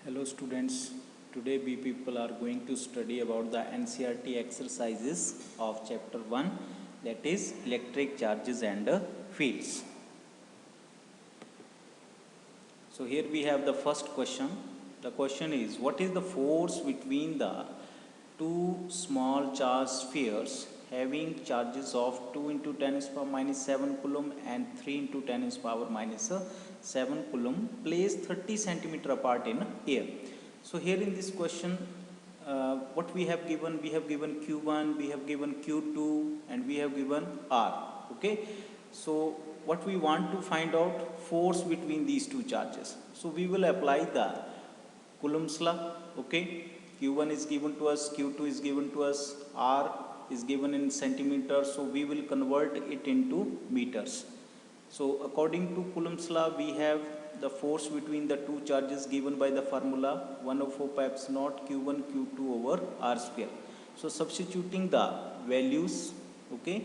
Hello students, today we people are going to study about the NCERT exercises of chapter 1, that is electric charges and fields. So here we have the first question. The question is, what is the force between the two small charged spheres having charges of 2 into 10 is power minus 7 coulomb and 3 into 10 is power minus 7 coulomb placed 30 centimeter apart in air. So here in this question, what we have given Q1, we have given Q2 and we have given R. Okay. So what we want to find out force between these two charges. So we will apply the Coulomb's law. Okay. Q1 is given to us, Q2 is given to us, R is given in centimeters, so we will convert it into meters. So according to Coulomb's law, we have the force between the two charges given by the formula 1/4 pi epsilon naught Q1 Q2 over R square. So substituting the values, okay,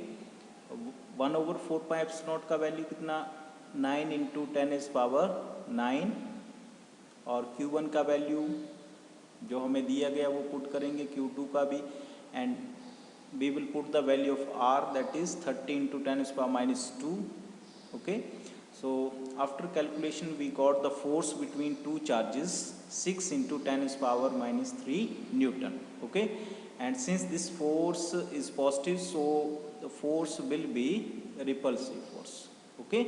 1/4 pi epsilon naught का value कितना 9 into 10 is power 9 और Q1 का value जो हमें दिया गया वो put करेंगे, Q2 का भी, and we will put the value of R, that is 30 into 10 is power minus 2. Okay, so after calculation we got the force between two charges 6 into 10 is power minus 3 Newton. Okay, and since this force is positive, so the force will be repulsive force. Okay,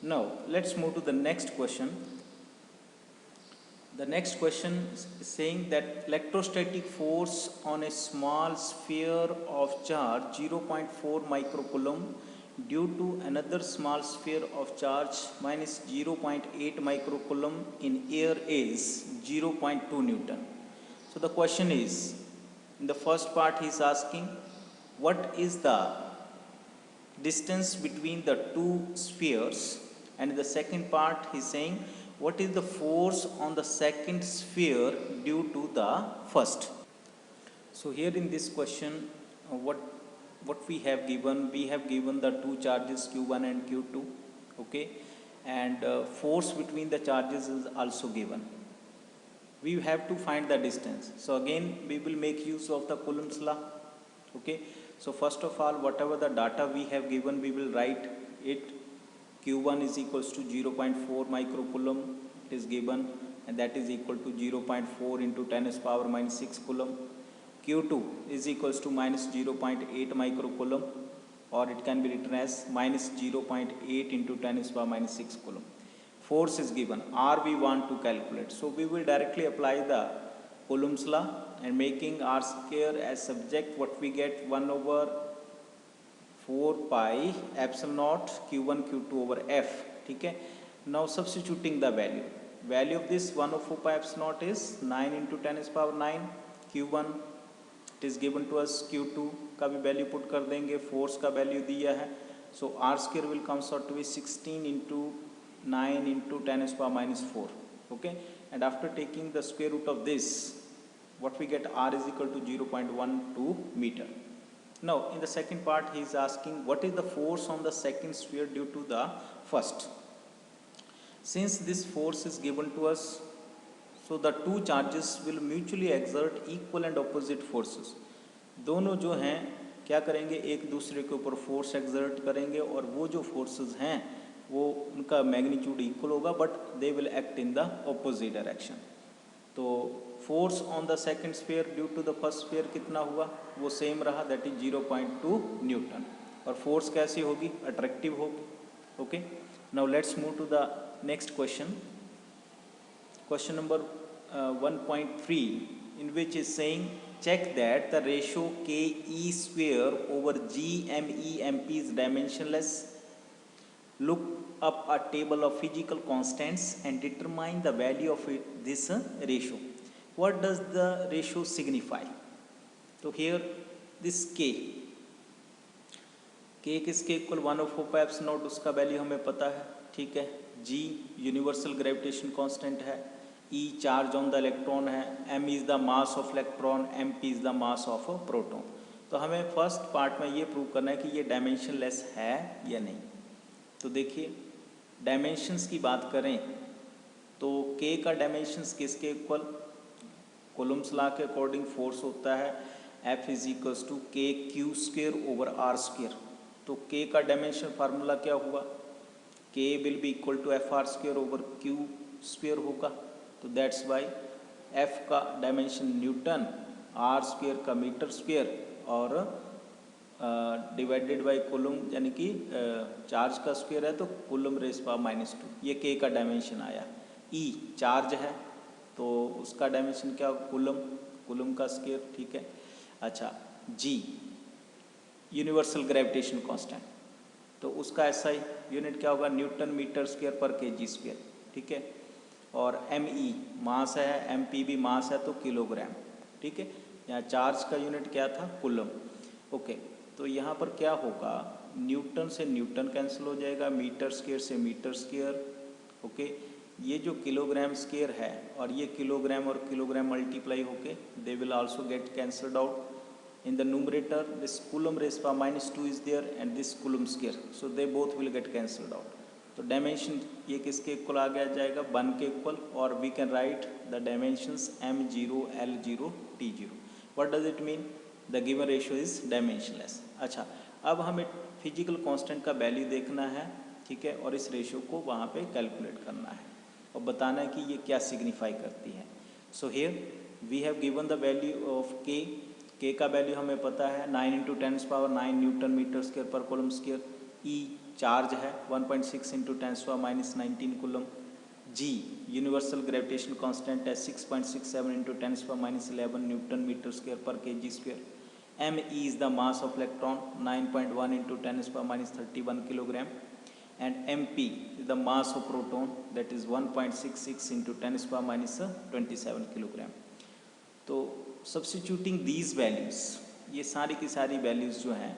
now let's move to the next question. The next question is saying that electrostatic force on a small sphere of charge 0.4 microcoulomb due to another small sphere of charge minus 0.8 microcoulomb in air is 0.2 Newton. So the question is, in the first part he is asking what is the distance between the two spheres, and in the second part he is saying what is the force on the second sphere due to the first. So here in this question, what we have given the two charges Q1 and Q2. Okay, and force between the charges is also given. We have to find the distance. So again we will make use of the Coulomb's law. Okay, so first of all, whatever the data we have given, we will write it. Q1 is equals to 0.4 microcoulomb, it is given, and that is equal to 0.4 into 10 is power minus 6 coulomb. Q2 is equals to minus 0.8 microcoulomb, or it can be written as minus 0.8 into 10 is power minus 6 coulomb. Force is given, R we want to calculate. So we will directly apply the Coulomb's law and making R square as subject, what we get 1/4 pi epsilon naught Q1 Q2 over F. ठीक है, now substituting the value of this 1/4 pi epsilon naught is 9 into 10 is power 9. Q1 it is given to us, Q2 का भी value put कर देंगे, force का value दिया है, so R square will comes out to be 16 into 9 into 10 is power minus 4. Okay, and after taking the square root of this, what we get, R is equal to 0.12 meter. Now in the second part he is asking what is the force on the second sphere due to the first. Since this force is given to us, so the two charges will mutually exert equal and opposite forces. दोनों जो हैं क्या करेंगे, एक दूसरे के ऊपर force exert करेंगे, और वो जो फोर्सेस हैं वो उनका मैग्नीट्यूड इक्वल होगा, but they will act in the opposite direction. तो force on the second sphere due to the first sphere कितना हुआ, वो सेम रहा, दैट इज 0.2 न्यूटन. और फोर्स कैसी होगी, अट्रैक्टिव होगी. Okay, now let's move to the next question. Question number 1.3 in which is saying check that the ratio K E square over G M E M P is dimensionless. Look up a table of physical constants and determine the value of this ratio. What does the ratio signify? So here this K किसके equal 1/4 pi epsilon naught, उसका value हमें पता है. ठीक है, G universal gravitation constant है, E charge on the electron है, M is the mass of electron, MP is the mass of proton. तो हमें फर्स्ट पार्ट में ये प्रूव करना है कि ये डायमेंशनलेस है या नहीं. तो देखिए, डायमेंशंस की बात करें तो k का डायमेंशंस किसके इक्वल, कोलम्स लॉ के अकॉर्डिंग फोर्स होता है F is equals to k q square over are square. तो k का डायमेंशन फार्मूला क्या हुआ, k will be equal to F r square over q square होगा। तो दैट्स वाई f का डायमेंशन न्यूटन, आर स्क्वेयर का metre square और divided by coulomb यानी कि चार्ज का स्क्वायर है तो कुलम रेस पावर -2, ये के का डायमेंशन आया। ई चार्ज है तो उसका डायमेंशन क्या होगा, कुलम, कुलम का स्क्वायर, ठीक है। अच्छा, जी यूनिवर्सल ग्रेविटेशन कांस्टेंट, तो उसका एसआई यूनिट क्या होगा, न्यूटन मीटर स्क्वायर पर केजी स्क्वायर, ठीक है। और एम ई मास है, एम पी भी मास है तो किलोग्राम, ठीक है। यहाँ चार्ज का यूनिट क्या था, कुलम, ओके। तो यहाँ पर क्या होगा, न्यूटन से न्यूटन कैंसिल हो जाएगा, मीटर स्क्वायर से मीटर स्क्वायर, ओके। ये जो किलोग्राम स्क्वायर है और ये किलोग्राम और किलोग्राम मल्टीप्लाई होके they will also get cancelled out. In the numerator, this coulomb raised power -2 is there and this coulomb square, so they both will get cancelled out. तो dimension ये किसके equal आ गया जाएगा, 1 के equal, और we can write the dimensions m0 l0 t0। What does it mean, the given ratio is dimensionless. अच्छा, अब हमें फिजिकल कांस्टेंट का वैल्यू देखना है, ठीक है, और इस रेशियो को वहाँ पे कैलकुलेट करना है और बताना है कि ये क्या सिग्निफाई करती है। So here we have given the value of k का वैल्यू हमें पता है 9 × 10⁻9 न्यूटन मीटर स्क्वायर पर कूलम स्क्वायर। ई चार्ज है 1.6 × 10⁻19 coulomb. G universal gravitation constant है 6.67 × 10⁻11 न्यूटन मीटर स्क्वायर पर kg square. M e is the mass of electron 9.1 × 10⁻31 kilogram and mp is the mass of proton, that is 1.66 × 10⁻27 kilogram. तो substituting these values, ये सारी की सारी values जो हैं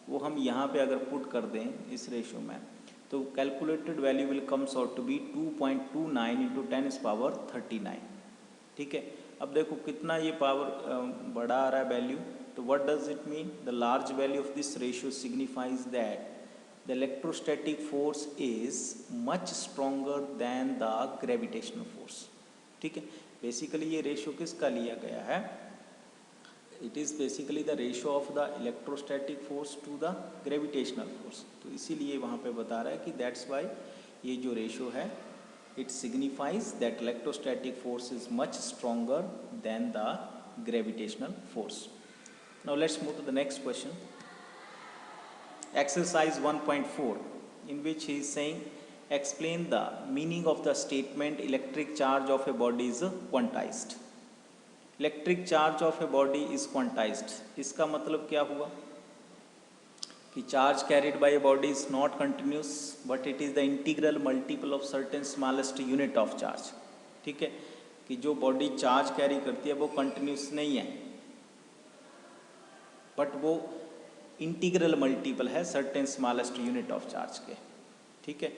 वो हम यहाँ पे अगर पुट कर दें इस रेशो में, तो calculated value will comes out to be 2.29 × 10⁻39, ठीक है। अब देखो कितना ये पावर बड़ा आ रहा है वैल्यू, तो what does it mean, the large value of this ratio signifies that the electrostatic force is much stronger than the gravitational force, ठीक है। बेसिकली ये रेशियो किसका लिया गया है, it is basically the ratio of the electrostatic force to the gravitational force. तो इसीलिए वहाँ पे बता रहा है कि दैट्स वाई ये जो रेशियो है it signifies that electrostatic force is much stronger than the gravitational force. Now let's move to the next question, exercise 1.4, in which he is saying explain the meaning of the statement electric charge of a body is quantized। electric charge of a body is quantized, इसका मतलब क्या हुआ कि charge carried by A body is not continuous but it is the integral multiple of certain smallest unit of charge, ठीक है। कि जो body charge carry करती है वो कंटिन्यूस नहीं है बट वो इंटीग्रल मल्टीपल है certain smallest unit of charge के, ठीक है।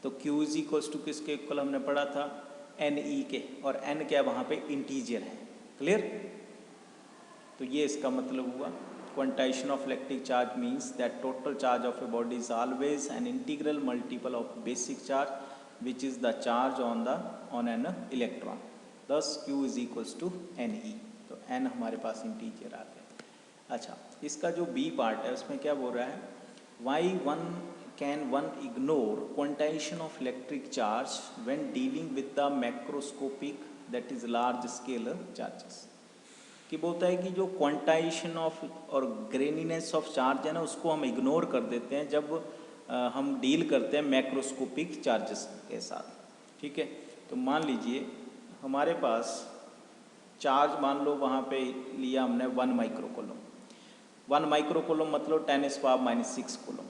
तो Q इज इक्वल्स टू किसके इक्वल हमने पढ़ा था, एन ई के, और एन क्या वहाँ पे इंटीजर है, क्लियर। तो ये इसका मतलब हुआ quantization of electric charge means that total charge of a body is always an integral multiple of basic charge which is the charge on an electron, thus Q is equals to n e. तो n हमारे पास integer आ गया। अच्छा, इसका जो B part है उसमें क्या बोल रहा है, why can one ignore quantization of electric charge when dealing with the macroscopic that is large scalar charges. कि बोलता है कि जो क्वांटाइजेशन ऑफ और ग्रेनीनेस ऑफ चार्ज है ना उसको हम इग्नोर कर देते हैं जब हम डील करते हैं मैक्रोस्कोपिक चार्जेस के साथ, ठीक है। तो मान लीजिए हमारे पास चार्ज मान लो वहाँ पे लिया हमने 1 माइक्रोकूलम, 1 माइक्रोकूलम मतलब 10⁻⁻6 कूलम।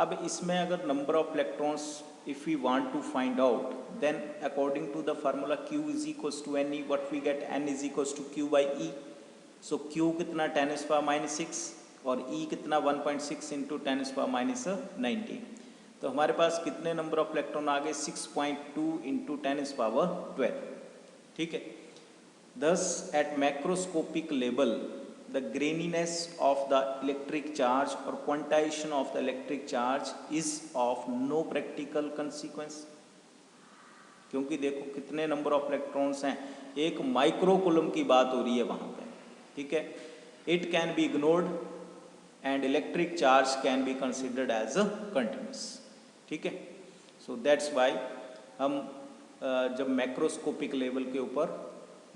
अब इसमें अगर number of electrons if we want to find out then according to the formula Q is equals to n e, what we get, N is equals to Q by e. So Q कितना 10⁻⁻6 और E कितना 1.6 × 10⁻19। तो हमारे पास कितने number of electron आ गए, 6.2 × 10⁻12, ठीक है। Thus, at macroscopic level, the graininess of the electric charge or quantization of the electric charge is of no practical consequence. क्योंकि देखो कितने नंबर ऑफ इलेक्ट्रॉन्स हैं, एक माइक्रो कूलम की बात हो रही है वहाँ पे, ठीक है। It can be ignored and electric charge can be considered as a continuous, ठीक है। सो दैट्स वाई हम जब मैक्रोस्कोपिक लेवल के ऊपर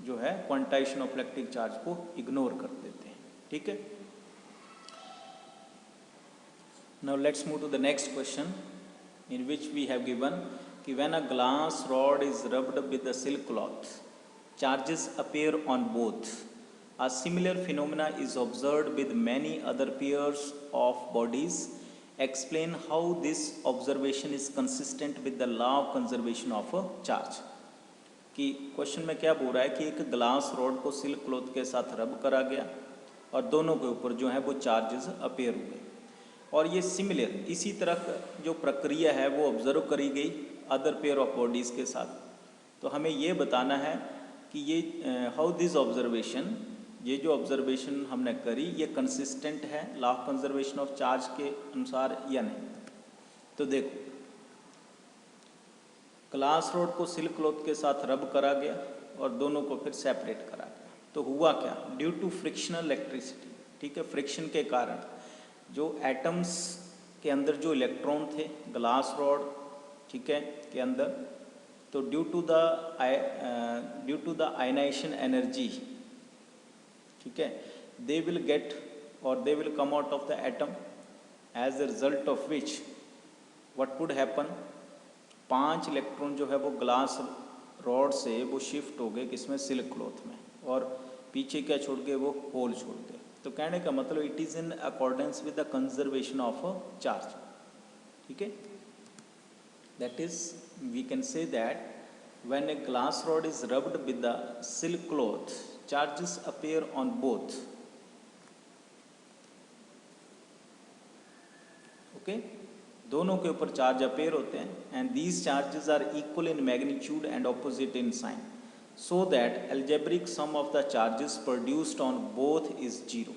जो है क्वांटाइजेशन ऑफ इलेक्ट्रिक चार्ज को इग्नोर कर देते हैं, ठीक है। Now let's move to the next question in which we have given कि when a glass rod is rubbed with a silk cloth, charges appear on both. A similar phenomena is observed with many other pairs of bodies. Explain how this observation is consistent with the law of conservation of a charge. कि question में क्या बोल रहा है कि एक glass rod को silk cloth के साथ रब करा गया और दोनों के ऊपर जो है वो चार्जेस अपेयर हुए, और ये सिमिलर इसी तरह जो प्रक्रिया है वो ऑब्जर्व करी गई अदर पेयर ऑफ बॉडीज़ के साथ। तो हमें ये बताना है कि ये हाउ दिस ऑब्जर्वेशन, ये जो ऑब्जर्वेशन हमने करी ये कंसिस्टेंट है law of conservation of charge के अनुसार या नहीं। तो देखो ग्लास रॉड को सिल्क क्लॉथ के साथ रब करा गया और दोनों को फिर सेपरेट करा गया, तो हुआ क्या, ड्यू टू फ्रिक्शनल इलेक्ट्रिसिटी, ठीक है, फ्रिक्शन के कारण जो एटम्स के अंदर जो इलेक्ट्रॉन थे ग्लास रॉड, ठीक है, के अंदर, तो due to the ionization energy, ठीक है, दे विल गेट और they will come out of the atom as a result of which what would happen, 5 electron जो है वो ग्लास रॉड से वो शिफ्ट हो गए किसमें, सिल्क क्लॉथ में, और पीछे क्या छोड़ गए, वो होल छोड़ गए। तो कहने का मतलब it is in accordance with the conservation of charge, ठीक है। That is we can say that when a glass rod is rubbed with the silk cloth charges appear on both, okay, दोनों के ऊपर चार्ज अपीयर होते हैं, and these charges are equal in magnitude and opposite in sign, so that algebraic sum of the charges produced on both is zero.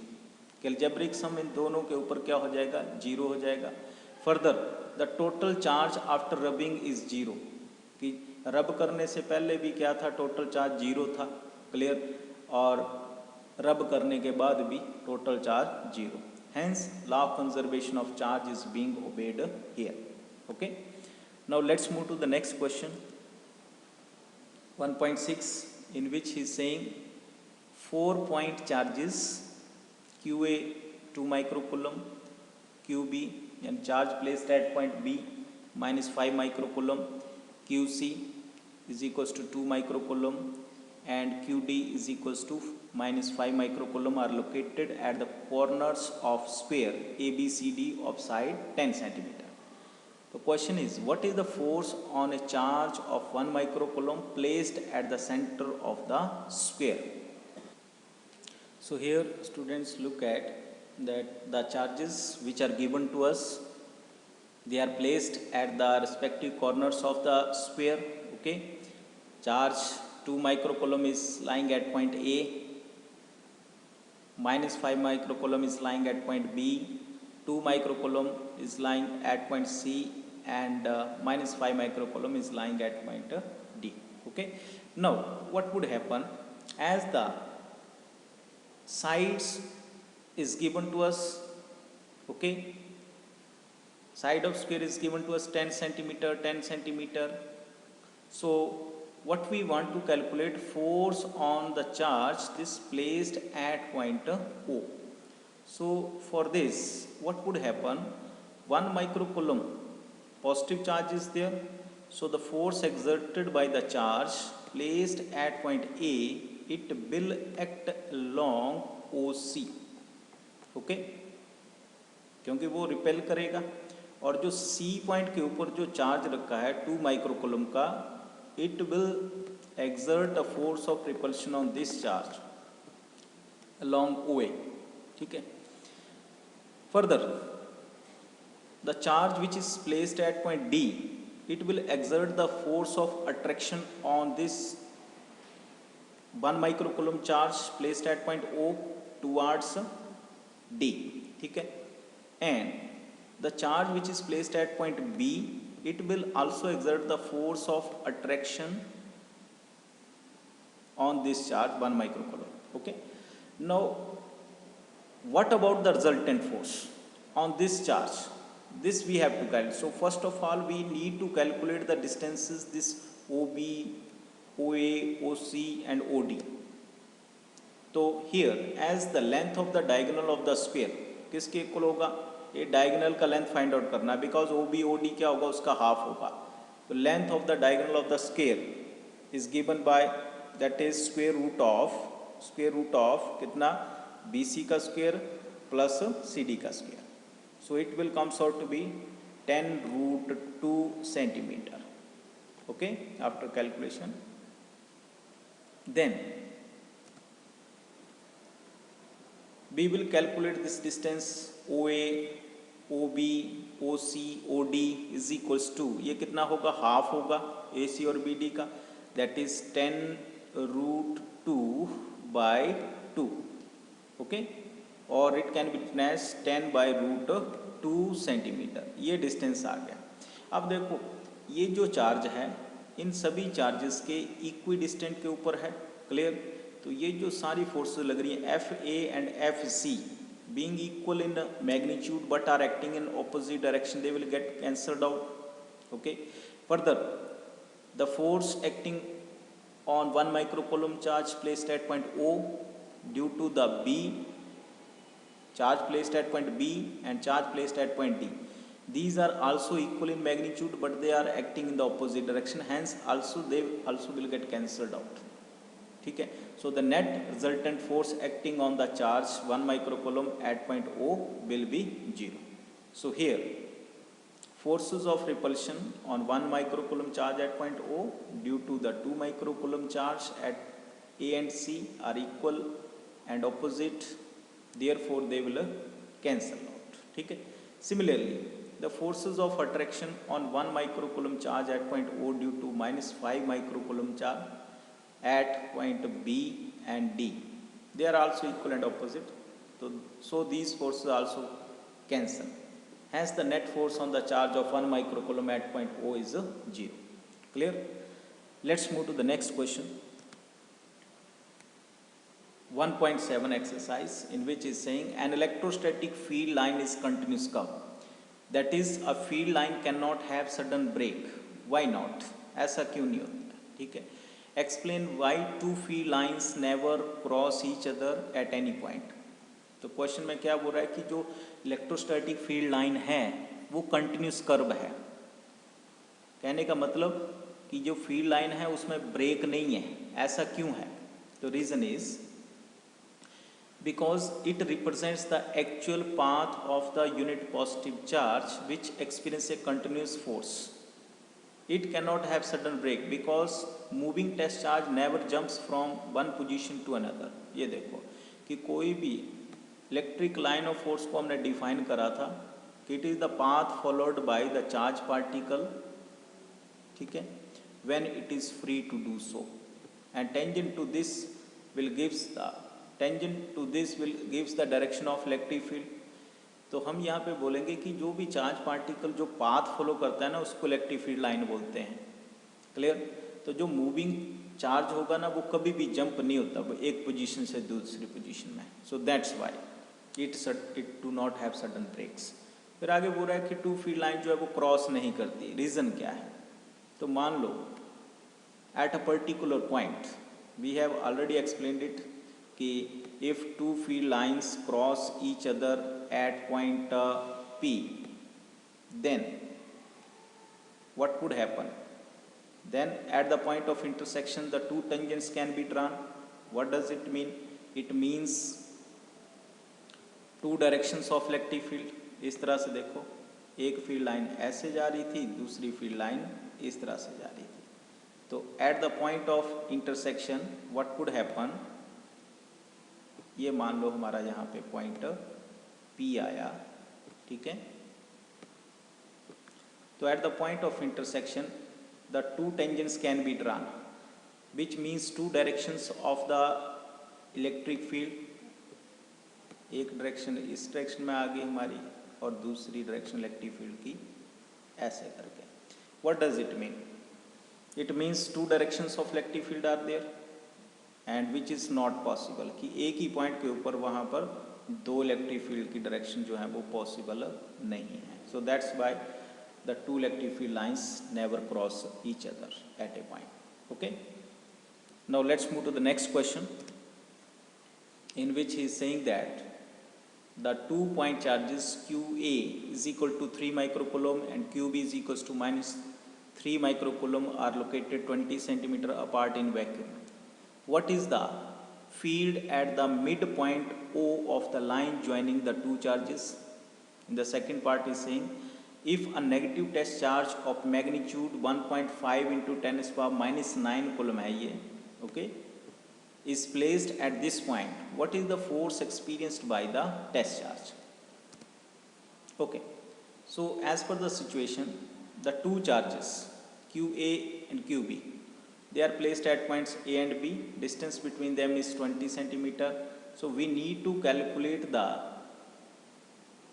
algebraic sum इन दोनों के ऊपर क्या हो जाएगा, जीरो हो जाएगा। Further the total charge after rubbing is zero, कि रब करने से पहले भी क्या था, टोटल चार्ज जीरो था, क्लियर, और रब करने के बाद भी total charge zero, hence law of conservation of charge is being obeyed here, okay. Now let's move to the next question 1.6 in which he is saying 4-point charges QA 2 microcoulomb, QB and charge placed at point B minus 5 microcoulomb, QC is equals to 2 microcoulomb and QD is equals to minus 5 microcoulomb are located at the corners of square ABCD of side 10 centimeter. The question is, what is the force on a charge of 1 microcoulomb placed at the center of the square? So here students look at that the charges which are given to us, they are placed at the respective corners of the square, okay. Charge 2 microcoulomb is lying at point A, minus 5 microcoulomb is lying at point B, 2 microcoulomb is lying at point C, and minus 5 microcoulomb is lying at point D, okay. Now what would happen, as the sides is given to us, okay, side of square is given to us 10 centimeter 10 centimeter, so what we want to calculate force on the charge this placed at point O. So for this what would happen, 1 microcoulomb positive charge is there, so the force exerted by the charge placed at point A, it will act along OC, okay, क्योंकि वो repel करेगा, और जो C point के ऊपर जो charge रखा है 2 माइक्रोकूलम का, it will exert a force of repulsion on this charge along OA, ठीक है। Further, the charge which is placed at point D, it will exert the force of attraction on this 1 microcoulomb charge placed at point O towards D, ठीक है, and the charge which is placed at point B, it will also exert the force of attraction on this charge 1 microcoulomb. Okay. Now, what about the resultant force on this charge? This we have to calculate. So first of all, we need to calculate the distances, this OB, OA, OC and OD. तो here as the length of the diagonal of the square किसके equal होगा? ये diagonal का length find out करना है, because OB OD क्या होगा? उसका हाफ होगा. तो length of the diagonal of the square is given by that is square root of कितना? BC का स्क्वायर प्लस CD का square. So it will comes out to be 10 root 2 centimeter. Okay, after calculation. Then we will calculate this distance OA, OB, OC, OD is equals to, ये कितना होगा? Half होगा AC और BD का, that is 10 root 2 by 2. Okay, और it can be written as 10 by root 2 centimetre. ये distance आ गया. अब देखो ये जो चार्ज है इन सभी चार्जेस के इक्वी डिस्टेंट के ऊपर है. क्लियर? तो ये जो सारी फोर्सेस लग रही है FA and FC being equal in magnitude but are acting in opposite direction, they will get cancelled out. Okay. Further the force acting on 1 microcoulomb charge placed at point O due to the charge placed at point B and charge placed at point D. These are also equal in magnitude but they are acting in the opposite direction, hence they also will get cancelled out. ठीक है. So the net resultant force acting on the charge 1 microcoulomb at point O will be 0. So here forces of repulsion on 1 microcoulomb charge at point O due to the 2 microcoulomb charge at A and C are equal and opposite, therefore they will cancel out. ठीक है. Similarly, the forces of attraction on 1 microcoulomb charge at point O due to -5 microcoulomb charge at point B and D, they are also equal and opposite. So these forces also cancel. Hence the net force on the charge of 1 microcoulomb at point O is 0. Clear? Let's move to the next question. 1.7 exercise in which is saying an electrostatic field line is continuous curve. That is a field line cannot have sudden break. Why not? ऐसा क्यों नहीं होता? ठीक है. Explain why two field lines never cross each other at any point. तो question में क्या बोल रहा है कि जो इलेक्ट्रोस्टैटिक फील्ड लाइन है वो कंटिन्यूस कर्व है. कहने का मतलब कि जो फील्ड लाइन है उसमें ब्रेक नहीं है. ऐसा क्यों है? तो reason is because it represents the actual path of the unit positive charge which experience a continuous force. It cannot have sudden break because moving test charge never jumps from one position to another. ये देखो कि कोई भी electric line of force को हमने define करा था कि it is the path followed by the charge particle. ठीक है. When it is free to do so and tangent to this will gives the direction of electric field. तो हम यहाँ पे बोलेंगे कि जो भी चार्ज पार्टिकल जो पाथ फॉलो करता है ना उसको इलेक्ट्रिक फील्ड लाइन बोलते हैं. क्लियर? तो जो मूविंग चार्ज होगा ना वो कभी भी जंप नहीं होता वो एक पोजीशन से दूसरी पोजीशन में. So that's why it do not have sudden brakes. फिर आगे बोल रहा है कि टू फील्ड लाइन जो है वो क्रॉस नहीं करती. रीज़न क्या है? तो मान लो at a particular point we have already explained it कि if two field lines cross each other at point P, then what would happen? Then at the point of intersection the two tangents can be drawn. What does it mean? It means two directions of electric field. इस तरह से देखो एक field line ऐसे जा रही थी, दूसरी फील्ड लाइन इस तरह से जा रही थी. तो at the point of intersection what could happen? ये मान लो हमारा यहाँ पे पॉइंट P आया. ठीक है. तो at the point of intersection the two tangents can be drawn which means two directions of the electric field. एक डायरेक्शन इस डायरेक्शन में आ गई हमारी और दूसरी डायरेक्शन इलेक्ट्रिक फील्ड की ऐसे करके. What does it mean? It means two directions of electric field are there and which is not possible कि एक ही पॉइंट के ऊपर वहाँ पर दो इलेक्ट्रिक फील्ड की डायरेक्शन जो है वो पॉसिबल नहीं है. सो that's Y the two electric field lines never cross each other at a point. Okay, now let's move to the next question, in which he is saying that the 2 point charges qa is equal to 3 microcoulomb and qb is equals to minus 3 microcoulomb are located 20 centimeter apart in vacuum. What is the field at the midpoint o of the line joining the two charges? In the second part is saying, if a negative test charge of magnitude 1.5 into 10 to the power minus 9 coulomb है ये, okay, is placed at this point, what is the force experienced by the test charge? Okay, so as per the situation, the two charges qa and qb, they are placed at points a and b. Distance between them is 20 centimeter. So we need to calculate the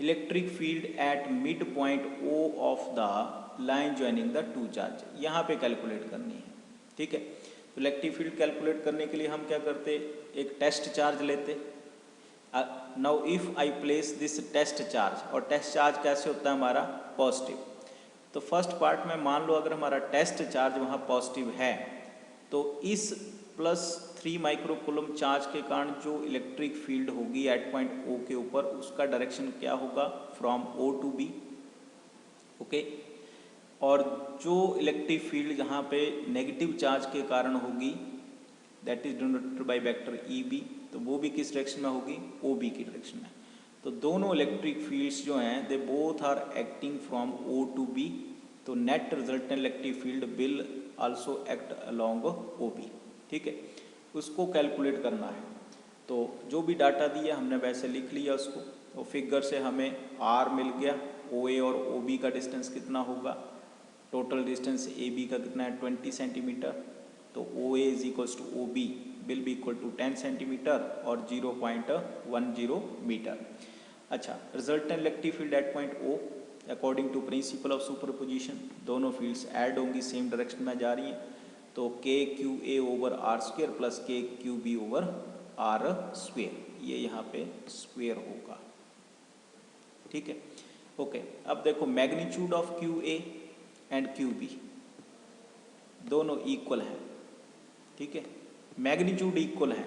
electric field at mid point O of the line joining the two charge. यहाँ पे calculate करनी है. ठीक है, तो electric field calculate करने के लिए हम क्या करते, एक टेस्ट चार्ज लेते. Now if I place this test charge, और टेस्ट चार्ज कैसे होता है हमारा, पॉजिटिव. तो फर्स्ट पार्ट में मान लो अगर हमारा टेस्ट चार्ज वहाँ पॉजिटिव है, तो इस प्लस 3 माइक्रोकूलम चार्ज के कारण जो इलेक्ट्रिक फील्ड होगी एट पॉइंट ओ के ऊपर, उसका डायरेक्शन क्या होगा, from O to B. Okay, और जो इलेक्ट्रिक फील्ड जहाँ पे नेगेटिव चार्ज के कारण होगी, that is denoted by vector E B, तो वो भी किस डायरेक्शन में होगी, ओ बी की डायरेक्शन में. तो दोनों इलेक्ट्रिक फील्ड्स जो हैं they both are acting from O to B. तो net resultant electric field will also act along O B. ठीक है, उसको कैलकुलेट करना है. तो जो भी डाटा दिया हमने वैसे लिख लिया उसको. तो फिगर से हमें आर मिल गया, ओ ए और ओ बी का डिस्टेंस कितना होगा, टोटल डिस्टेंस ए बी का कितना है 20 सेंटीमीटर. तो O A is equals to O B will be equal to 10 centimetre और 0.10 मीटर. अच्छा, resultant electric field at point O according to principle of superposition, दोनों फील्ड्स ऐड होंगी, same direction में जा रही हैं. तो K Q A over are square plus K Q B over are square, ये यहाँ पे स्क्वेयर होगा. ठीक है, ओके. अब देखो magnitude of Q A and Q B दोनों इक्वल हैं. ठीक है, मैग्नीट्यूड इक्वल है,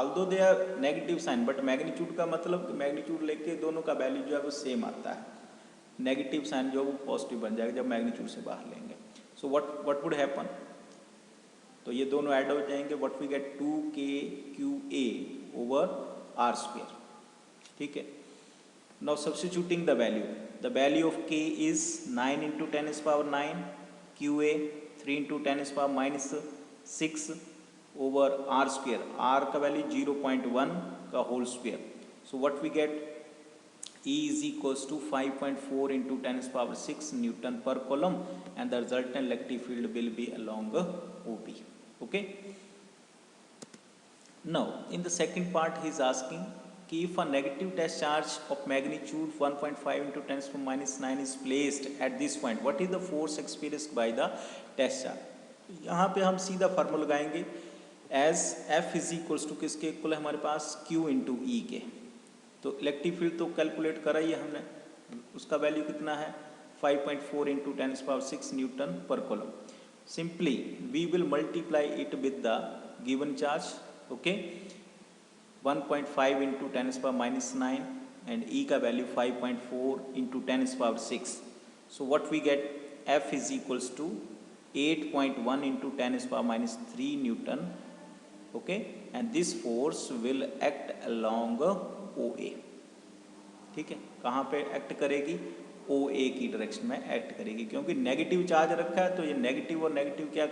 although they are negative sign, but magnitude का मतलब मैग्नीट्यूड लेके दोनों का वैल्यू जो है वो सेम आता है. नेगेटिव साइन जो वो पॉजिटिव बन जाएगा जब मैग्नीट्यूड से बाहर लेंगे. सो व्हाट वुड हैपन, तो ये दोनों ऐड हो जाएंगे. What we get 2k Q A over are square. ठीक है, now substituting the value of k is 9 into 10 is power 9, Q A 3 into 10 is power minus 6 over are square. R का value 0.1 का whole square. So what we get, E is equals to 5.4 into 10 is power 6 Newton per coulomb, and the resultant electric field will be along OB. Okay. Now, in the second part, he is asking if a negative test charge of magnitude 1.5 into 10 to the minus 9 is placed at this point, what is the force experienced by the test charge? यहाँ पे हम सीधा formula लगाएंगे, as F is equals to किसके equal है हमारे पास, Q into E के. तो इलेक्ट्रिक फील्ड तो कैलकुलेट करा ही है हमने, उसका वैल्यू कितना है 5.4 इंटू 10 पावर 6 न्यूटन पर coulomb. Simply we will multiply it with the given charge. Okay, 1.5 into 10 power minus 9 and E का value 5.4 into 10 power 6. So what we get, F is equals to 8.1 into 10 power minus 3 newton. Okay, and this force will act along O A. ठीक है, कहाँ पे act करेगी, ओ ए की direction में act करेगी, क्योंकि नेगेटिव चार्ज रखा है. तो ये नेगेटिव और नेगेटिव क्या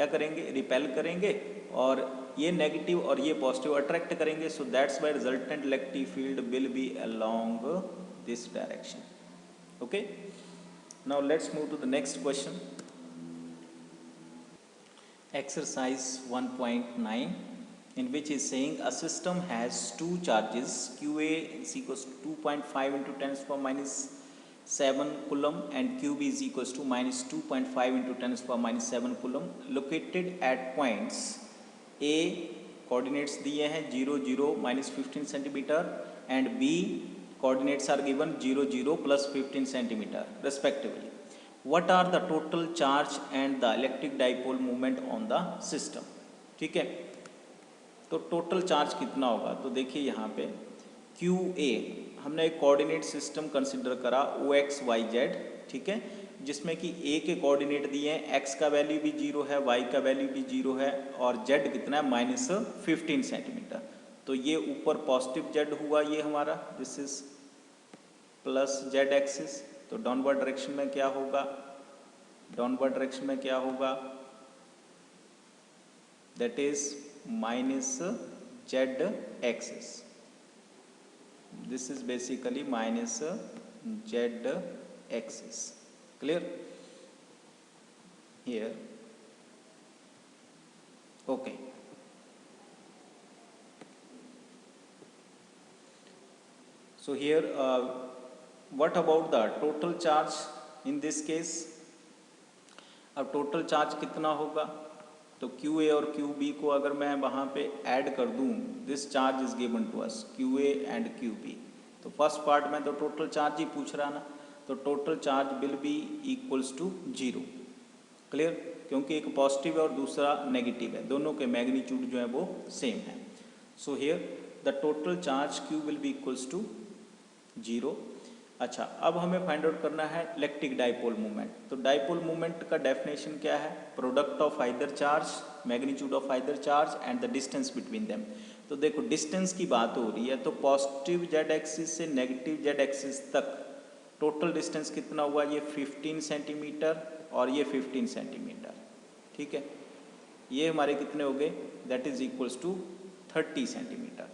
करेंगे, रिपेल करेंगे, और ये नेगेटिव और ये पॉजिटिव अट्रैक्ट करेंगे. So that's why resultant electric field will be along this direction. Okay, now let's move to the next question. Exercise 1.9, in which is saying a system has two charges qa is equals to 2.5 into 10 to the power minus 7 coulomb and QB is equals to minus 2.5 into 10 to the power minus 7 coulomb located at points A, coordinates दिए हैं 0 0 minus 15 centimeter and B coordinates are given 0 0 plus 15 centimeter respectively. What are the total charge and the electric dipole moment on the system? ठीक है, तो total charge कितना होगा? तो देखिए यहाँ पे QA हमने एक कोऑर्डिनेट सिस्टम कंसिडर करा OXYZ, ठीक है, जिसमें कि A के कोऑर्डिनेट दिए हैं, X का वैल्यू भी 0 है, Y का वैल्यू भी 0 है और Z कितना है माइनस 15 सेंटीमीटर। तो ये ऊपर पॉजिटिव Z हुआ ये हमारा, this is plus Z axis. तो डाउनवर्ड डायरेक्शन में क्या होगा? डाउनवर्ड डायरेक्शन में क्या होगा? That is minus Z axis. This is basically minus Z axis. Clear? Here. Okay. So here, what about the total charge in this case? अब total charge कितना होगा? तो QA और QB को अगर मैं वहाँ पे ऐड कर दूँ, this charge is given to us QA and QB। तो फर्स्ट पार्ट में तो टोटल चार्ज ही पूछ रहा ना, तो total charge will be equals to 0। Clear? क्योंकि एक पॉजिटिव है और दूसरा नेगेटिव है, दोनों के मैग्नीट्यूड जो है वो सेम है। So here the total charge Q will be equals to 0। अच्छा, अब हमें फाइंड आउट करना है इलेक्ट्रिक डाइपोल मोमेंट। तो डाइपोल मोमेंट का डेफिनेशन क्या है? Product of either charge, magnitude of either charge and the distance between them. तो देखो डिस्टेंस की बात हो रही है, तो पॉजिटिव Z एक्सिस से नेगेटिव Z एक्सिस तक टोटल डिस्टेंस कितना हुआ? ये 15 सेंटीमीटर और ये 15 सेंटीमीटर, ठीक है। ये हमारे कितने हो गए? That is equals to 30 centimetre.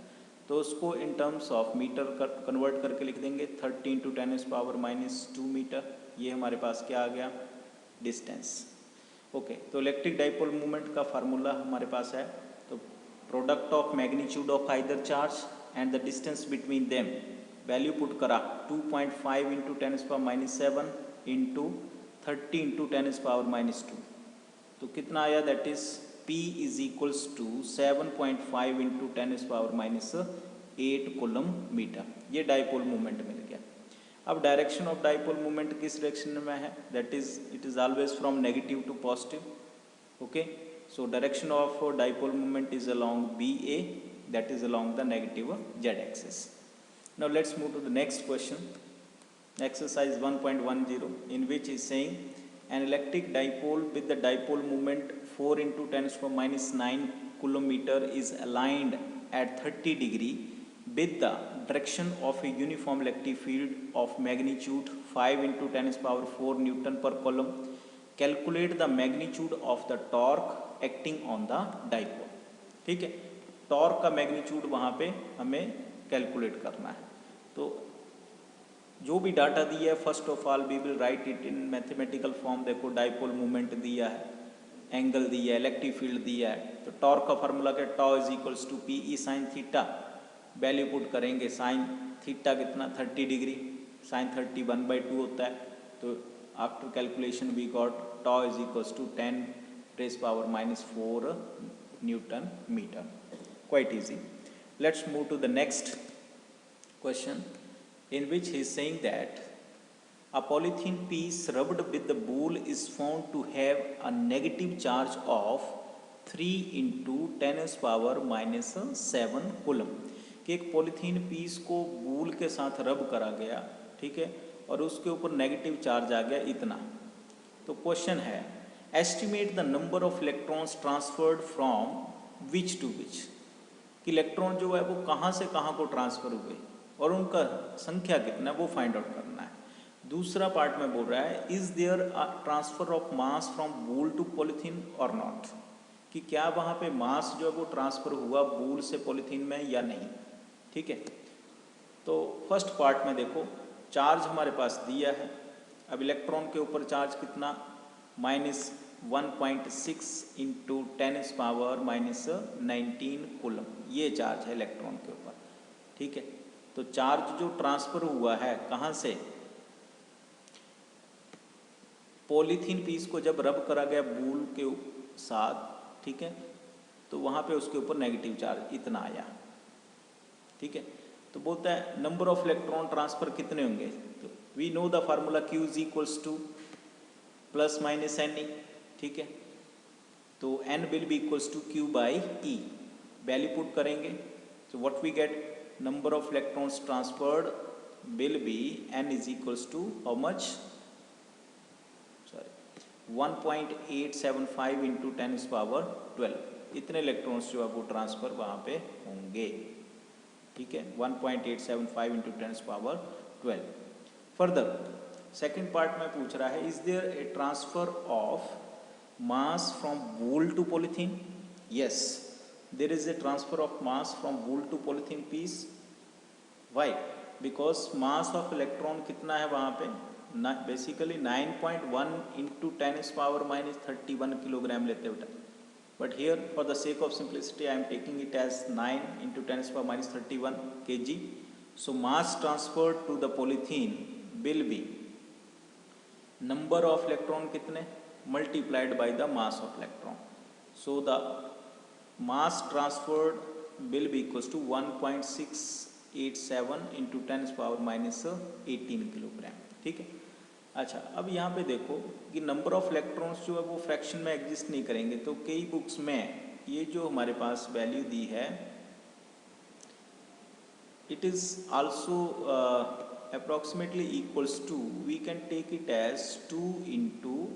तो उसको in terms of metre convert करके लिख देंगे 30 इंटू 10⁻⁻2 मीटर। ये हमारे पास क्या आ गया? डिस्टेंस। ओके, तो इलेक्ट्रिक डाइपोल मोमेंट का फार्मूला हमारे पास है, तो product of magnitude of either charge and the distance between them, value put करा 2.5 इंटू 10⁻⁻7 इंटू 30 इंटू 10⁻⁻2। तो कितना आया? That is P is equals to 7.5 into 10⁻⁸ coulomb metre. ये डाइपोल मोमेंट मिल गया। अब डायरेक्शन ऑफ डाइपोल मोमेंट किस direction में है? That is it is always from negative to positive. Okay, so direction of dipole moment is along BA, that is along the negative Z axis. Now let's move to the next question, exercise 1.10, in which is saying an electric dipole with the dipole moment 4 into 10⁻⁹ coulometer is aligned at 30 degree with the direction of a uniform electric field of magnitude 5 into 10⁴ Newton per coulomb. Calculate the magnitude of the torque acting on the dipole। ठीक है, torque का magnitude वहाँ पे हमें calculate करना है। तो जो भी डाटा दिया है, first of all we will write it in mathematical form. देखो डाइपोल मोमेंट दिया है, एंगल दिया है, इलेक्ट्रिक फील्ड दिया है, तो टॉर्क का फार्मूला क्या? Tau is equals to PE sine theta. Value put करेंगे, साइन थीटा कितना? 30 डिग्री, साइन 30 1/2 होता है। तो after calculation we got tau is equals to 10⁻⁻4 newton metre. Quite easy. Let's move to the next question, in which he is saying that a polythene piece rubbed with the wool is found to have a negative charge of 3 into 10⁻⁷ coulomb. कि एक polythene piece को वूल के साथ रब करा गया, ठीक है, और उसके ऊपर नेगेटिव चार्ज आ गया इतना। तो क्वेश्चन है, estimate the number of electrons transferred from which to which. कि इलेक्ट्रॉन जो है वो कहाँ से कहाँ को ट्रांसफ़र हुए और उनका संख्या कितना है वो फाइंड आउट करना है। दूसरा पार्ट में बोल रहा है, is there a transfer of mass from wool to polythene और नॉट। कि क्या वहाँ पे मास जो है वो ट्रांसफर हुआ वूल से पॉलीथीन में या नहीं। ठीक है, तो फर्स्ट पार्ट में देखो चार्ज हमारे पास दिया है। अब इलेक्ट्रॉन के ऊपर चार्ज कितना? -1.6 इंटू 10⁻⁻19 कूलम, ये चार्ज है इलेक्ट्रॉन के ऊपर। ठीक है, तो चार्ज जो ट्रांसफ़र हुआ है कहाँ से? पॉलीथीन पीस को जब रब करा गया बूल के साथ, ठीक है, तो वहाँ पे उसके ऊपर नेगेटिव चार्ज इतना आया, ठीक है। तो बोलता है नंबर ऑफ इलेक्ट्रॉन ट्रांसफर कितने होंगे, तो we know the formula Q is equals to plus minus NE, ठीक है। तो N will be equals to Q by E, value put करेंगे, तो what we get, number of electrons transferred will be N is equals to how much, 1.875 into 10⁻12, इतने electrons जो है वो transfer वहाँ पे होंगे, ठीक है, 1.875 इंटू 10⁻12। फर्दर सेकेंड पार्ट में पूछ रहा है, is there a transfer of mass from wool to polythene, yes there is a transfer of mass from wool to polythene piece, why, because mass of electron कितना है वहाँ पे, basically 9.1 into 10⁻31 kilogram लेते बेटा, but here for the sake of simplicity I am taking it as 9 into 10⁻31 kg. So mass transferred to the polythene will be number of electron कितने multiplied by the mass of electron. So the mass transferred will be equals to 1.687 into 10⁻18 kilogram, ठीक है। अच्छा, अब यहाँ पे देखो कि number of electrons जो है वो फ्रैक्शन में एग्जिस्ट नहीं करेंगे, तो कई बुक्स में ये जो हमारे पास वैल्यू दी है, it is also approximately equals to, we can take it as 2 into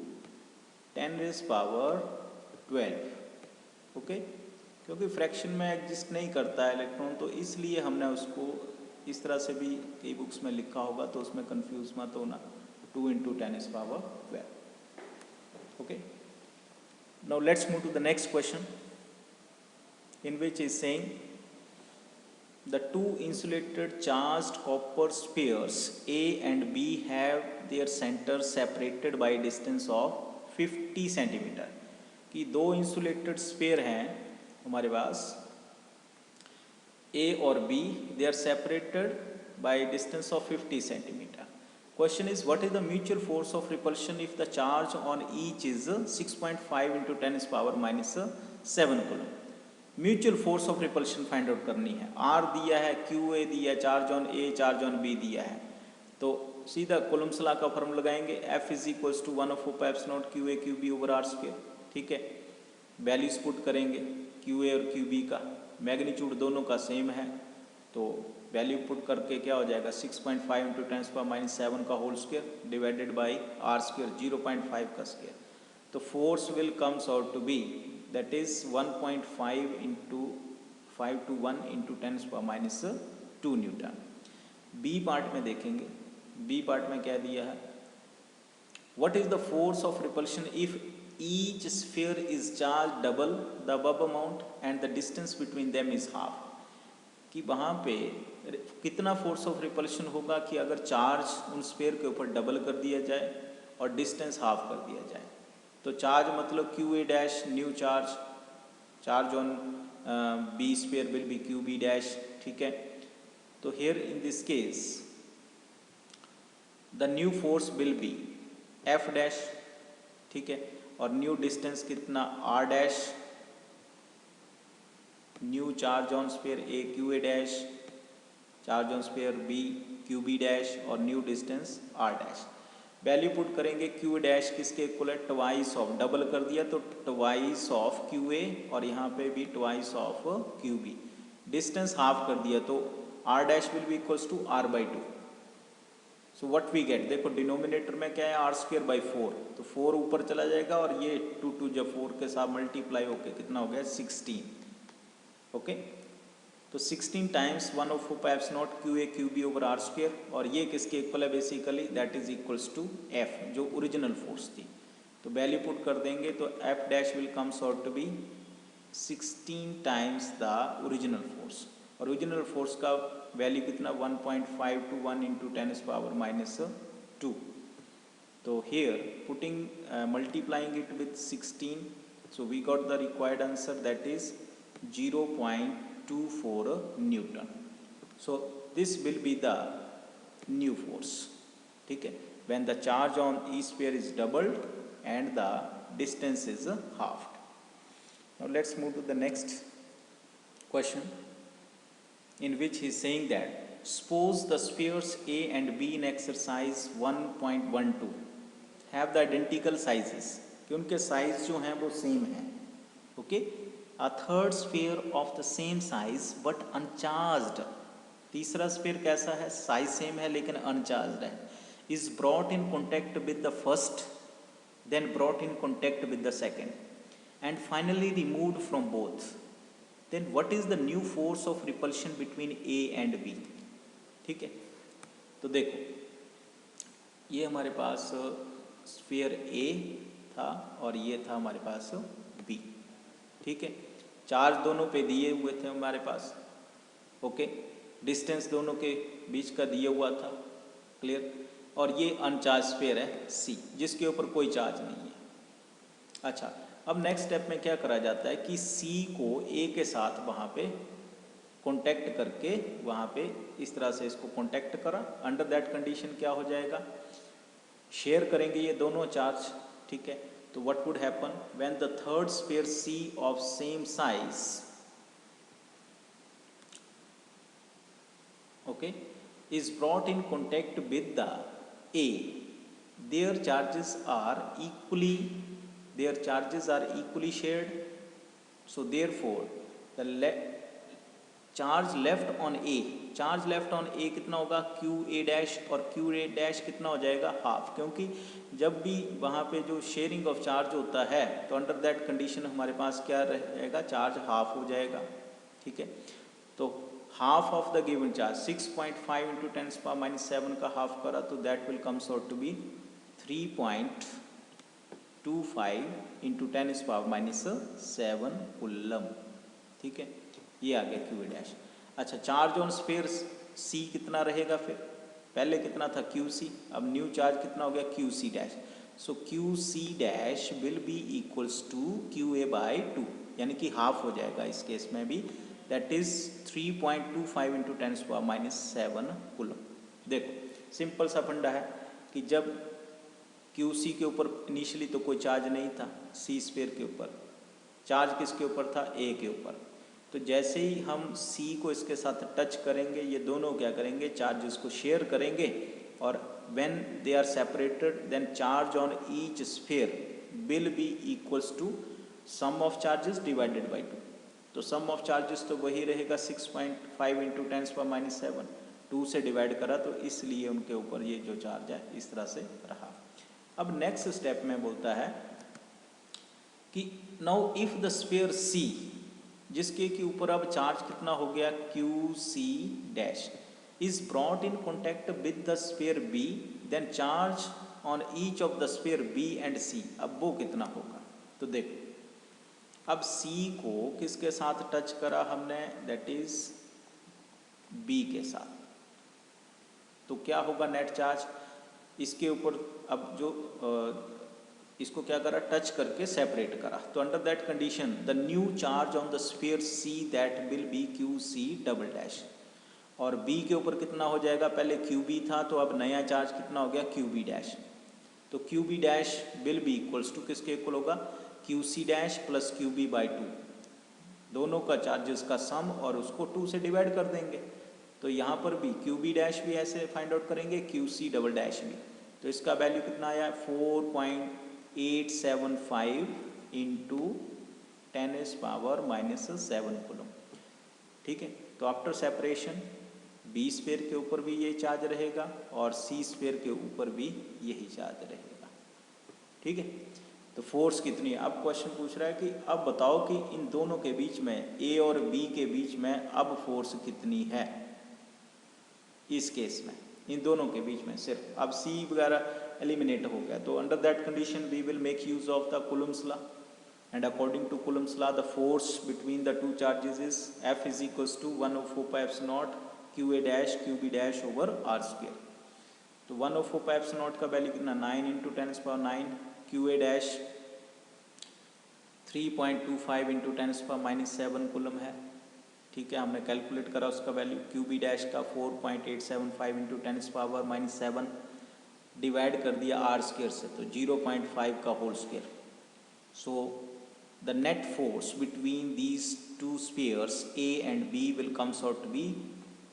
10⁻12, okay, क्योंकि फ्रैक्शन में एग्जिस्ट नहीं करता है इलेक्ट्रॉन, तो इसलिए हमने उसको इस तरह से भी कई बुक्स में लिखा होगा, तो उसमें कंफ्यूज मत होना, 2 into 10⁻12. Okay. Now let's move to the next question, in which is saying the two insulated charged copper spheres A and B have their centers separated by a distance of 50 centimeter. कि दो insulated sphere हैं हमारे पास A और B, they are separated by a distance of 50 centimeter. Question is, what is the mutual force of repulsion if the charge on each is 6.5 into 10⁻⁻7 coulomb? Mutual force of repulsion find out करनी है। R दिया है, QA दिया है, charge on A, charge on B दिया है, तो सीधा कूलम्ब्स लॉ का फॉर्मूला लगाएंगे, F is equals to 1/4πε0 QA QB over R square, ठीक है। वैल्यूज पुट करेंगे QA और QB का, मैग्नीट्यूड दोनों का सेम है, तो वैल्यू पुट करके क्या हो जाएगा, 6.5 इंटू 10⁻⁻7 का whole square divided by R square 0.5 का स्क्वायर, तो force will comes out to be that is 1.5 into 5 to 1 into 10⁻2 newton. B part में देखेंगे, बी पार्ट में क्या दिया है, what is the force of repulsion if each sphere is charge double the above amount and the distance between them is half, कि वहाँ पे कितना फोर्स ऑफ रिपल्शन होगा कि अगर चार्ज उन स्फीयर के ऊपर डबल कर दिया जाए और डिस्टेंस हाफ कर दिया जाए, तो चार्ज मतलब QA dash new charge, charge on B sphere will be QB dash, ठीक है। तो here in this case the new force will be F dash, ठीक है, और न्यू डिस्टेंस कितना R dash, new charge on sphere A QA dash, charge on sphere B QB dash और new distance R dash. Value put करेंगे Q dash किसके equal है, twice of, double कर दिया तो ट्वाइस ऑफ QA और यहाँ पे भी twice of QB, distance half कर दिया तो R dash will be equals to R/2। So what we get, देखो डिनोमिनेटर में क्या है R स्क्वायर बाई 4, तो 4 ऊपर चला जाएगा और ये 2 जब 4 के साथ मल्टीप्लाई होके कितना हो गया 16, ओके। तो 16 times 1/4πε0 QA QB over R square, और ये किसके इक्वल है basically, that is equals to F जो ओरिजिनल फोर्स थी, तो वैल्यू पुट कर देंगे तो F dash will comes out to be 16 times the original force, original force का वैल्यू कितना 1.5 to 1 इंटू 10⁻2, तो here putting multiplying it with 16, so we got the required answer that is 0.24 Newton. So this will be the new force, ठीक है। when the charge on each sphere is doubled and the distance is halved. Now let's move to the next question, in which he is saying that suppose the spheres A and B in exercise 1.12 have the identical sizes, कि उनके size जो हैं वो same हैं. Okay, a third sphere of the same size but uncharged, तीसरा sphere कैसा है, size same है लेकिन अनचार्ज्ड है, is brought in contact with the first, then brought in contact with the second and finally removed from both, then what is the new force of repulsion between A and B. ठीक है, तो देखो ये हमारे पास sphere ए था और ये था हमारे पास बी. ठीक है, चार्ज दोनों पे दिए हुए थे हमारे पास. ओके, डिस्टेंस दोनों के बीच का दिया हुआ था. क्लियर, और ये अनचार्ज स्फीयर है सी, जिसके ऊपर कोई चार्ज नहीं है. अच्छा, अब नेक्स्ट स्टेप में क्या करा जाता है कि सी को ए के साथ वहाँ पे कॉन्टैक्ट करके वहाँ पे इस तरह से इसको कॉन्टैक्ट करा. अंडर दैट कंडीशन क्या हो जाएगा, शेयर करेंगे ये दोनों चार्ज. ठीक है, तो what would happen when the third sphere C of same size, okay, is brought in contact with the A, their charges are equally shared. So therefore the charge left on A कितना होगा, Q A dash, और Q A dash कितना हो जाएगा, half. क्योंकि जब भी वहाँ पे जो शेयरिंग ऑफ चार्ज होता है तो अंडर दैट कंडीशन हमारे पास क्या रहेगा, चार्ज हाफ हो जाएगा. ठीक है, तो half of the given charge 6.5 into 10⁻⁷ का हाफ करा तो that will comes out to be 3.25 into 10⁻⁷ coulomb. ठीक है, ये आ गया क्यू ए डैश. अच्छा, चार्ज ऑन स्फीयर सी कितना रहेगा, फिर पहले कितना था क्यू सी, अब न्यू चार्ज कितना हो गया Q C dash. So Q C dash will be equals to Q A by 2, यानी कि हाफ हो जाएगा इस केस में भी, दैट इज 3.25 इंटू 10⁻⁷ कूलम. देखो सिंपल सा फंडा है कि जब क्यू सी के ऊपर इनिशियली तो कोई चार्ज नहीं था, सी स्फीयर के ऊपर चार्ज किसके ऊपर था, ए के ऊपर. तो जैसे ही हम सी को इसके साथ टच करेंगे, ये दोनों क्या करेंगे, चार्जेस को शेयर करेंगे, और when they are separated then charge on each sphere will be equals to sum of charges divided by 2. तो सम ऑफ चार्जेस तो वही रहेगा 6.5 इंटू 10⁻⁷, 2 से डिवाइड करा तो इसलिए उनके ऊपर ये जो चार्ज है इस तरह से रहा. अब नेक्स्ट स्टेप में बोलता है कि now if the sphere C, जिसके के ऊपर अब चार्ज कितना हो गया Q C dash, is brought in contact with the sphere B, then charge on each of the sphere B and C, अब वो कितना होगा. तो देखो अब सी को किसके साथ टच करा हमने, दैट इज बी के साथ, तो क्या होगा नेट चार्ज इसके ऊपर. अब जो इसको क्या करा, टच करके सेपरेट करा, तो under that condition the new charge on the sphere C that will be Q C double dash, और बी के ऊपर कितना हो जाएगा, पहले क्यू बी था तो अब नया चार्ज कितना हो गया क्यू बी डैश. तो Q B dash will be equals to किसके इक्वल होगा, Q C dash plus Q B by 2, दोनों का चार्जेस का सम, और उसको 2 से डिवाइड कर देंगे. तो यहाँ पर भी क्यू बी डैश भी ऐसे फाइंड आउट करेंगे, क्यू सी डबल डैश भी. तो इसका वैल्यू कितना आया 4.875 इंटू 10⁻⁷ कूलम. ठीक है, तो आफ्टर सेपरेशन बी स्फीयर के ऊपर भी ये चार्ज रहेगा और सी स्फीयर के ऊपर भी यही चार्ज रहेगा. ठीक है, तो फोर्स कितनी है. अब क्वेश्चन पूछ रहा है कि अब बताओ कि इन दोनों के बीच में, ए और बी के बीच में अब फोर्स कितनी है इस केस में, इन दोनों के बीच में सिर्फ. अब सी वगैरह एलिमिनेट हो गया, तो under that condition we will make use of the Coulomb's law, and according to Coulomb's law the force between the two charges is F is equals to 1/4πε0 Q A dash Q B dash over R square. तो 1/4πε0 का value कितना 9 into 10⁹, Q A dash 3.25 into 10⁻⁷ coulomb है. ठीक है, हमने calculate करा उसका value. Q B dash का 4.875 इंटू 10⁻⁷, डिवाइड कर दिया आर स्क्वेयर से, तो 0.5 का whole square. So the net force between these two spheres A and B will comes out to be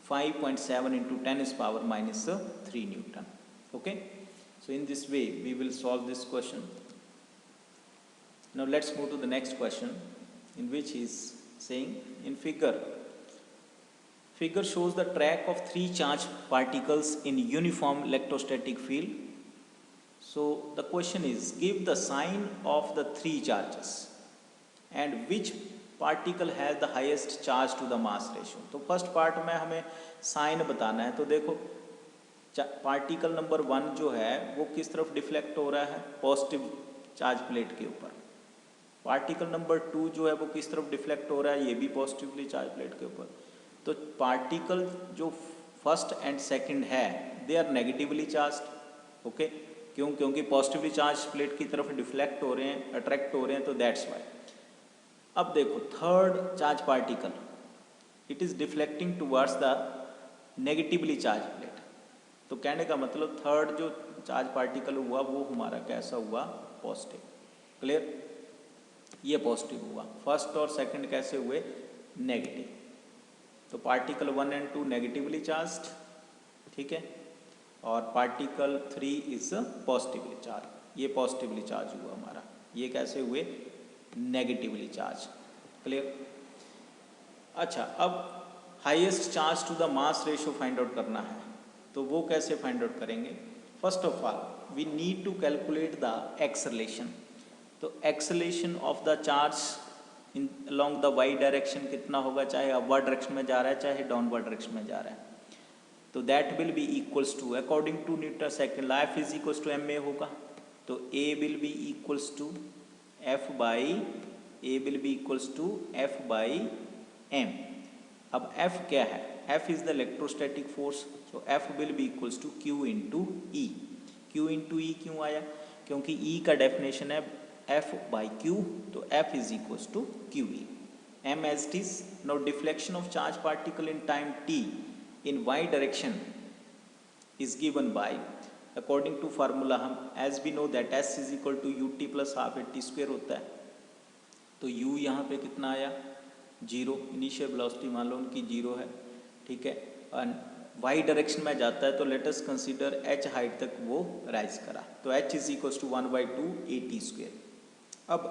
5.7 into 10 is power minus 3 Newton. Okay, so in this way we will solve this question. Now let's move to the next question, in which he is saying, in figure shows the track of three charged particles in uniform electrostatic field. So the question is, give the sign of the three charges and which particle has the highest charge to the mass ratio. तो first part में हमें sign बताना है. तो देखो particle number 1 जो है वो किस तरफ डिफ्लेक्ट हो रहा है, पॉजिटिव चार्ज प्लेट के ऊपर. पार्टिकल नंबर 2 जो है वो किस तरफ डिफ्लेक्ट हो रहा है, ये भी पॉजिटिवली चार्ज प्लेट के ऊपर. तो पार्टिकल जो फर्स्ट एंड सेकंड है they are negatively charged. Okay, क्योंकि पॉजिटिवली चार्ज प्लेट की तरफ डिफ्लेक्ट हो रहे हैं, अट्रैक्ट हो रहे हैं, तो दैट्स वाई. अब देखो third charge particle, it is deflecting towards the negatively charge plate. तो कहने का मतलब थर्ड जो चार्ज पार्टिकल हुआ वो हमारा कैसा हुआ, पॉजिटिव. क्लियर, ये पॉजिटिव हुआ. फर्स्ट और सेकंड कैसे हुए, नेगेटिव. तो पार्टिकल 1 एंड 2 नेगेटिवली चार्ज्ड, ठीक है, और पार्टिकल 3 इज पॉजिटिवली चार्ज. ये पॉजिटिवली चार्ज हुआ हमारा, ये कैसे हुए, नेगेटिवली चार्ज. क्लियर. अच्छा, अब highest charge to the mass ratio find out करना है. तो वो कैसे फाइंड आउट करेंगे. First of all we need to calculate the acceleration. तो acceleration of the charge in along the Y direction कितना होगा, चाहे अपवर्ड डायरेक्शन में जा रहा है चाहे डाउनवर्ड डायरेक्शन में जा रहा है. तो that will be equals to, according to Newton second law, F is equals to M A होगा. तो A will be equals to F by A will be equals to F by M. अब F क्या है, F is the electrostatic force, so F will be equals to Q into E. Q into E क्यों आया, क्योंकि E का definition है F by Q, तो F is equals to QE. M as it is. Now deflection of charge particle in time t in y direction is given by, according to formula हम as we know that S is equal to U T plus half A T square होता है. तो you यहाँ पे कितना आया, 0. Initial velocity मान लो उनकी 0 है, ठीक है, और वाई डायरेक्शन में जाता है. तो let us consider H height तक वो राइज करा, तो H is equal to 1/2 A T square. अब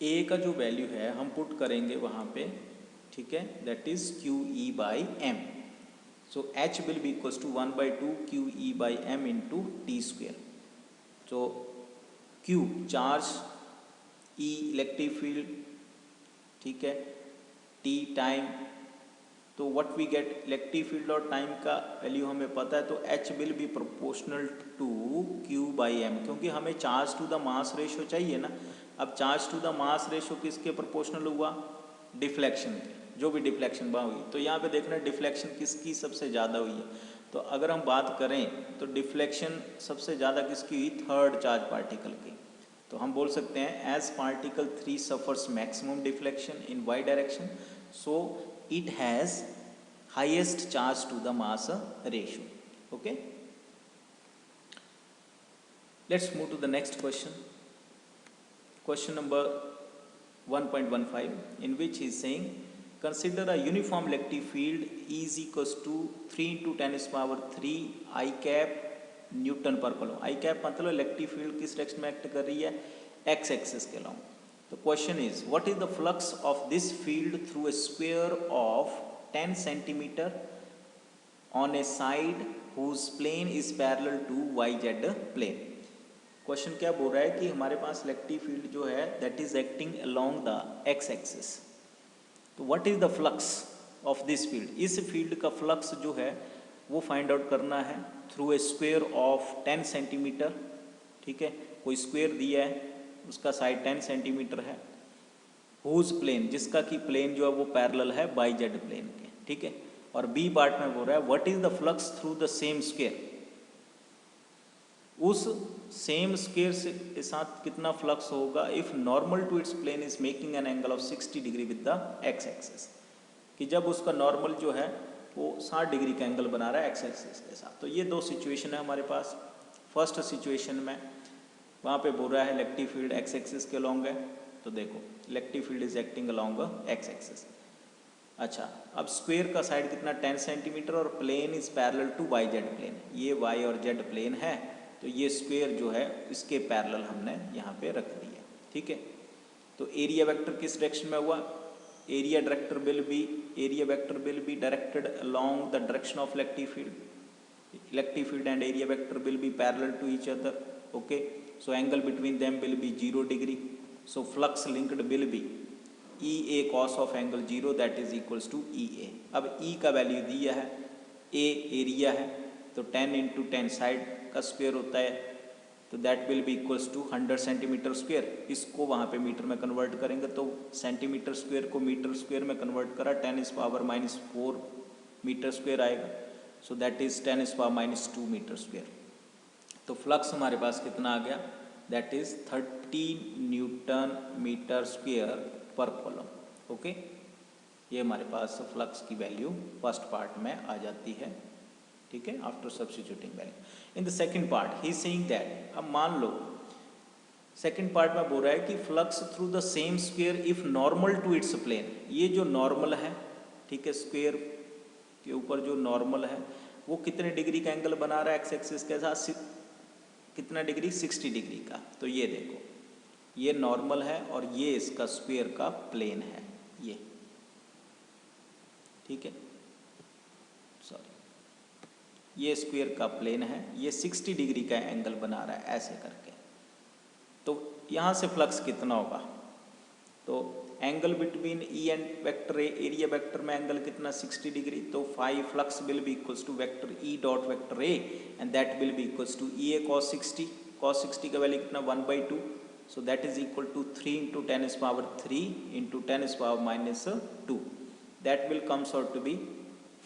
ए का जो वैल्यू है हम पुट करेंगे वहाँ पे, ठीक है, that is Q E by M. So H will be equals to 1/2 QE by M into T square. So Q charge, E electric field, ठीक है, T टाइम. तो what we get, electric field और time का value हमें पता है. तो H will be proportional to Q by M, क्योंकि हमें charge to the mass ratio चाहिए ना. अब charge to the mass ratio किसके प्रोपोर्शनल हुआ, डिफ्लेक्शन के, जो भी डिफ्लेक्शन वहाँ हुई. तो यहाँ पे देखना डिफ्लेक्शन किसकी सबसे ज़्यादा हुई है. तो अगर हम बात करें तो डिफ्लेक्शन सबसे ज़्यादा किसकी हुई, थर्ड चार्ज पार्टिकल की. तो हम बोल सकते हैं as particle 3 suffers maximum deflection in Y direction, so it has highest charge to the mass ratio. Okay, let's move to the next question. Question number 1.15, in which he is saying, consider a uniform electric field is equals to 3 into 10 is power 3 I cap newton पर coulomb. I cap मतलब electric field किस direction में act कर रही है, X axis के along. तो question is, what is the flux of this field through a square of 10 centimetre on a side whose plane is parallel to Y Z plane. Question क्या बोल रहा है कि हमारे पास इलेक्ट्रिक फील्ड जो है that is acting along the X axis. तो what is the flux of this field, इस फील्ड का फ्लक्स जो है वो फाइंड आउट करना है through a square of 10 centimetre. ठीक है, कोई स्क्वायर दिया है, उसका साइड 10 सेंटीमीटर है, हुज प्लेन, जिसका कि प्लेन जो है वो पैरेलल है बाई जेड प्लेन के. ठीक है, और बी पार्ट में बोल रहा है what is the flux through the same square, उस सेम स्क्वायर से के साथ कितना फ्लक्स होगा if normal to its plane is making an angle of 60 degree with the X axis. कि जब उसका नॉर्मल जो है वो 60 डिग्री का एंगल बना रहा है एक्स एक्सिस के साथ। तो ये दो सिचुएशन है हमारे पास। फर्स्ट सिचुएशन में वहाँ पे बोल रहा है इलेक्ट्रिक फील्ड एक्स एक्सिस के अलॉन्ग है, तो देखो electric field is acting along X axis. अच्छा, अब स्क्वायर का साइड कितना 10 सेंटीमीटर और plane is parallel to Y Z plane, ये वाई और जेड प्लेन है, तो ये स्क्वायर जो है इसके पैरेलल हमने यहाँ पे रख दिया। ठीक है, तो एरिया वेक्टर किस डायरेक्शन में हुआ, area vector will be directed along the direction of electric field and area vector will be parallel to each other. Okay, so angle between them will be 0 degree, so flux linked will be E A cos of angle 0 that is equals to E A. अब E का value दिया है, ए area है, तो 10 into 10 side का square होता है, तो that will be equals to 100 centimetre square. इसको वहाँ पे मीटर में कन्वर्ट करेंगे तो सेंटीमीटर स्क्वायर को मीटर स्क्वायर में कन्वर्ट करा 10⁻⁻⁴ मीटर स्क्वायर आएगा, so that is 10⁻⁻² metre square. तो फ्लक्स हमारे पास कितना आ गया, that is 30 newton metre square पर कॉलम। ओके, ये हमारे पास फ्लक्स की वैल्यू फर्स्ट पार्ट में आ जाती है। ठीक है, after substituting value in the second part he is saying that, अब मान लो सेकंड पार्ट में बोल रहा है कि flux through the same square if normal to its plane, ये जो नॉर्मल है, ठीक है, स्क्वायर के ऊपर जो नॉर्मल है वो कितने डिग्री का एंगल बना रहा है एक्स एक्सिस के साथ, कितना डिग्री, 60 डिग्री का। तो ये देखो ये नॉर्मल है और ये इसका स्क्वायर का प्लेन है ये। ठीक है, सॉरी, ये स्क्वायर का प्लेन है, ये 60 डिग्री का एंगल बना रहा है ऐसे करके। तो यहाँ से फ्लक्स कितना होगा, तो angle between E and vector A, area vector में एंगल कितना 60 डिग्री, तो phi flux will be equals to vector E dot vector A and that will be equals to E A cos 60, cos 60 का value कितना 1/2, so that is equal to 3 into 10⁻³ into 10⁻⁻², that will comes out to be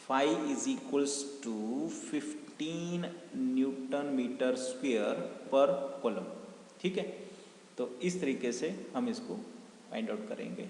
phi is equals to 15 newton metre square पर coulomb. ठीक है, तो इस तरीके से हम इसको फाइंड आउट करेंगे।